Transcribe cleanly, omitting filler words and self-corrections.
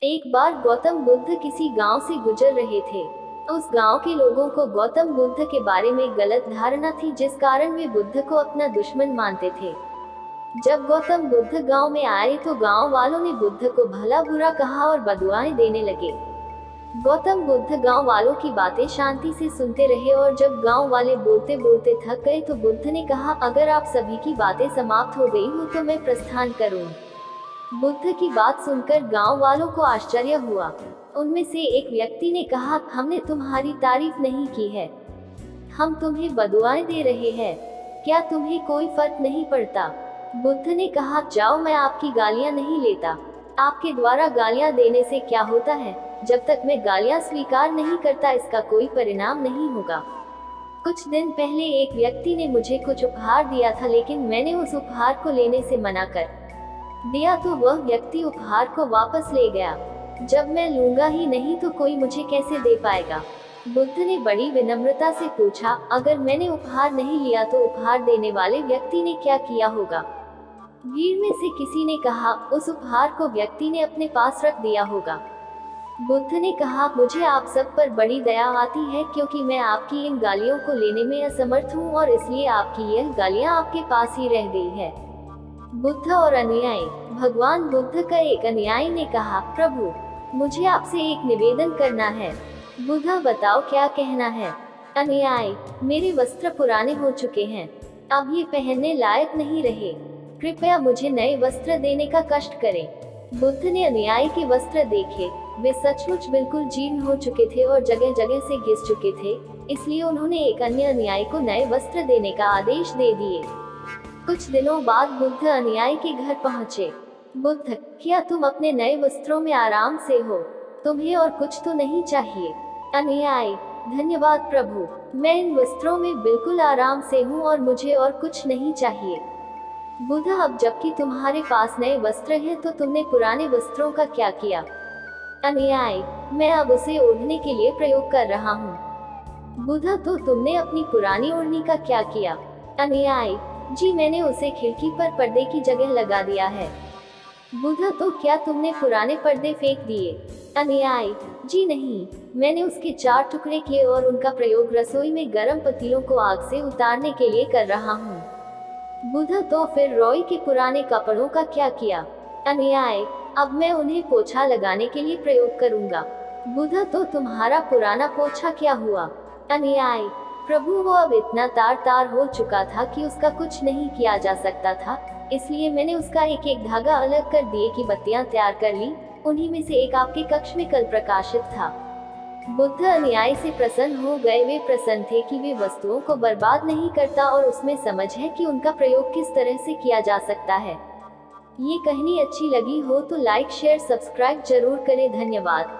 एक बार गौतम बुद्ध किसी गांव से गुजर रहे थे। उस गांव के लोगों को गौतम बुद्ध के बारे में गलत धारणा थी, जिस कारण वे बुद्ध को अपना दुश्मन मानते थे। जब गौतम बुद्ध गांव में आए तो गांव वालों ने बुद्ध को भला बुरा कहा और बदुआएं देने लगे। गौतम बुद्ध गांव वालों की बातें शांति से सुनते रहे और जब गांव वाले बोलते बोलते थक गए तो बुद्ध ने कहा, अगर आप सभी की बातें समाप्त हो गई हो तो मैं प्रस्थान करूं। बुद्ध की बात सुनकर गांव वालों को आश्चर्य हुआ। उनमें से एक व्यक्ति ने कहा, हमने तुम्हारी तारीफ नहीं की है, हम तुम्हें बदुआएं दे रहे हैं, क्या तुम्हें कोई फर्क नहीं पड़ता? बुद्ध ने कहा, जाओ, मैं आपकी गालियां नहीं लेता। आपके द्वारा गालियां देने से क्या होता है? जब तक मैं गालियां स्वीकार नहीं करता इसका कोई परिणाम नहीं होगा। कुछ दिन पहले एक व्यक्ति ने मुझे कुछ उपहार दिया था, लेकिन मैंने उस उपहार को लेने से मना कर दिया तो वह व्यक्ति उपहार को वापस ले गया। जब मैं लूंगा ही नहीं तो कोई मुझे कैसे दे पाएगा? बुद्ध ने बड़ी विनम्रता से पूछा, अगर मैंने उपहार नहीं लिया तो उपहार देने वाले व्यक्ति ने क्या किया होगा? भीड़ में से किसी ने कहा, उस उपहार को व्यक्ति ने अपने पास रख दिया होगा। बुद्ध ने कहा, मुझे आप सब पर बड़ी दया आती है, क्योंकि मैं आपकी इन गालियों को लेने में असमर्थ हूँ और इसलिए आपकी यह गालियाँ आपके पास ही रह गई है। बुद्ध और अनुयायी। भगवान बुद्ध का एक अनुयायी ने कहा, प्रभु, मुझे आपसे एक निवेदन करना है। बुद्ध, बताओ क्या कहना है? अनुयायी, मेरे वस्त्र पुराने हो चुके हैं, अब ये पहनने लायक नहीं रहे, कृपया मुझे नए वस्त्र देने का कष्ट करें। बुद्ध ने अनुयायी के वस्त्र देखे, वे सचमुच बिल्कुल जीर्ण हो चुके थे और जगह जगह से घिस चुके थे, इसलिए उन्होंने एक अन्य अनुयायी को नए वस्त्र देने का आदेश दे दिए। कुछ दिनों बाद बुद्ध अनुयायी के घर पहुंचे। बुद्ध, क्या तुम अपने नए वस्त्रों में आराम से हो? तुम्हें और कुछ तो नहीं चाहिए? अनुयायी, धन्यवाद प्रभु, मैं इन वस्त्रों में बिल्कुल आराम से हूँ और मुझे और कुछ नहीं चाहिए। बुद्ध, अब जबकि तुम्हारे पास नए वस्त्र हैं तो तुमने पुराने वस्त्रों का क्या किया? अनुयायी, मैं अब उसे ओढ़ने के लिए प्रयोग कर रहा हूँ। बुद्ध, तो तुमने अपनी पुरानी ओढ़नी का क्या किया? अनुयायी, जी, मैंने उसे खिड़की पर पर्दे की जगह लगा दिया है। बुद्ध, तो क्या तुमने पुराने पर्दे फेंक दिए? अनुयायी, जी नहीं, मैंने उसके 4 टुकड़े किए और उनका प्रयोग रसोई में गर्म पतीलों को आग से उतारने के लिए कर रहा हूँ। बुद्ध, तो फिर रॉय के पुराने कपड़ों का क्या किया? अनुयायी, अब मैं उन्हें पोछा लगाने के लिए प्रयोग करूँगा। बुद्ध, तो तुम्हारा पुराना पोछा क्या हुआ? अनुयायी, प्रभु, वो अब इतना तार तार हो चुका था कि उसका कुछ नहीं किया जा सकता था, इसलिए मैंने उसका एक एक धागा अलग कर दिए की बत्तियां तैयार कर ली। उन्हीं में से एक आपके कक्ष में कल प्रकाशित था। बुद्ध अनुयायी से प्रसन्न हो गए। वे प्रसन्न थे कि वे वस्तुओं को बर्बाद नहीं करता और उसमें समझ है कि उनका प्रयोग किस तरह से किया जा सकता है। ये कहानी अच्छी लगी हो तो लाइक, शेयर, सब्सक्राइब जरूर करें। धन्यवाद।